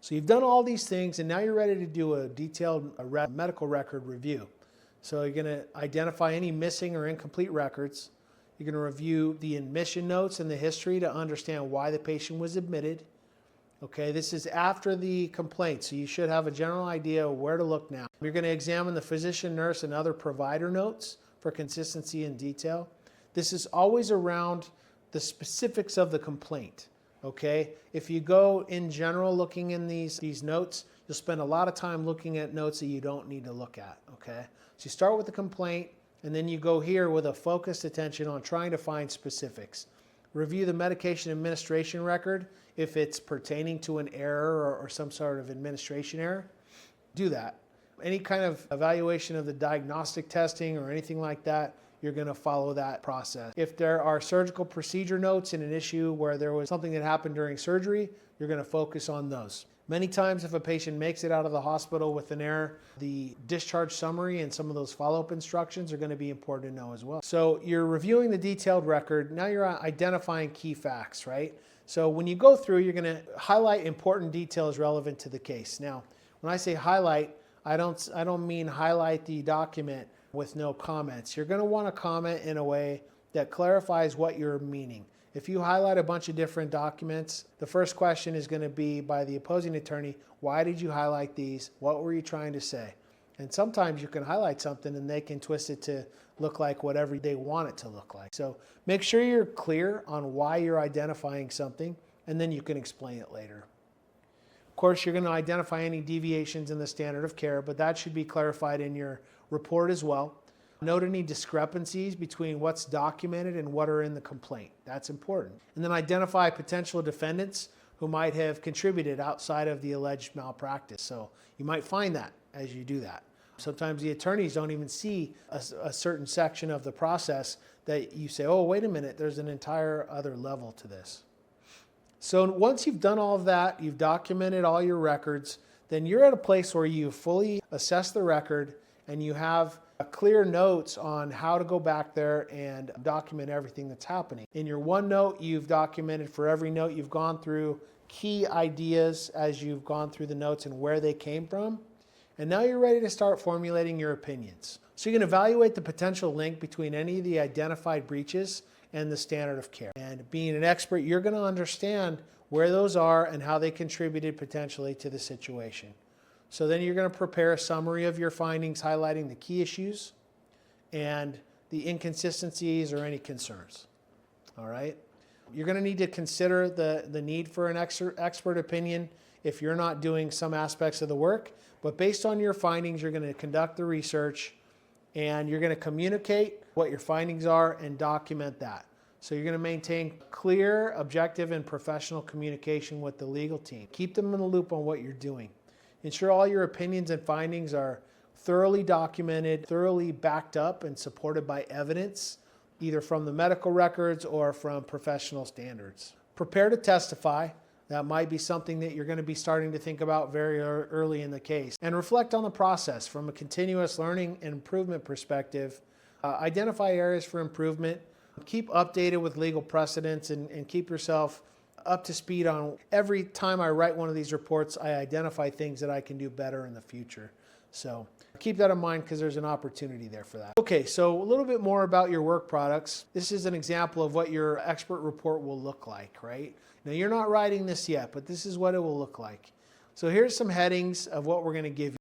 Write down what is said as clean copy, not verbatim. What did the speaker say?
So you've done all these things and now you're ready to do a detailed medical record review. So you're going to identify any missing or incomplete records. You're going to review the admission notes and the history to understand why the patient was admitted. Okay, this is after the complaint, so you should have a general idea of where to look now. You're going to examine the physician, nurse, and other provider notes for consistency and detail. This is always around the specifics of the complaint. Okay, if you go in general looking in these notes, you'll spend a lot of time looking at notes that you don't need to look at. Okay, so you start with the complaint and then you go here with a focused attention on trying to find specifics. Review the medication administration record if it's pertaining to an error or some sort of administration error. Do that. Any kind of evaluation of the diagnostic testing or anything like that, you're going to follow that process. If there are surgical procedure notes in an issue where there was something that happened during surgery, you're going to focus on those. Many times if a patient makes it out of the hospital with an error, the discharge summary and some of those follow-up instructions are going to be important to know as well. So you're reviewing the detailed record. Now you're identifying key facts, right? So when you go through, you're going to highlight important details relevant to the case. Now, when I say highlight, I don't mean highlight the document with no comments. You're going to want to comment in a way that clarifies what you're meaning. If you highlight a bunch of different documents, the first question is going to be by the opposing attorney, why did you highlight these? What were you trying to say? And sometimes you can highlight something and they can twist it to look like whatever they want it to look like. So make sure you're clear on why you're identifying something, and then you can explain it later. Of course, you're going to identify any deviations in the standard of care, but that should be clarified in your report as well. Note any discrepancies between what's documented and what are in the complaint. That's important. And then identify potential defendants who might have contributed outside of the alleged malpractice. So you might find that as you do that. Sometimes the attorneys don't even see a certain section of the process that you say, oh, wait a minute, there's an entire other level to this. So once you've done all of that, you've documented all your records, then you're at a place where you fully assess the record and you have clear notes on how to go back there and document everything that's happening. In your OneNote, you've documented for every note you've gone through key ideas as you've gone through the notes and where they came from. And now you're ready to start formulating your opinions. So you can evaluate the potential link between any of the identified breaches and the standard of care. And being an expert, you're going to understand where those are and how they contributed potentially to the situation. So then you're going to prepare a summary of your findings, highlighting the key issues and the inconsistencies or any concerns. All right? You're going to need to consider the need for an expert opinion if you're not doing some aspects of the work. But based on your findings, you're going to conduct the research and you're going to communicate what your findings are and document that. So you're going to maintain clear, objective, and professional communication with the legal team. Keep them in the loop on what you're doing. Ensure all your opinions and findings are thoroughly documented, thoroughly backed up and supported by evidence, either from the medical records or from professional standards. Prepare to testify. That might be something that you're going to be starting to think about very early in the case. And reflect on the process from a continuous learning and improvement perspective. Identify areas for improvement. Keep updated with legal precedents and keep yourself up to speed on every time I write one of these reports, I identify things that I can do better in the future. So keep that in mind because there's an opportunity there for that. Okay, so a little bit more about your work products. This is an example of what your expert report will look like, right? Now you're not writing this yet, but this is what it will look like. So here's some headings of what we're going to give you.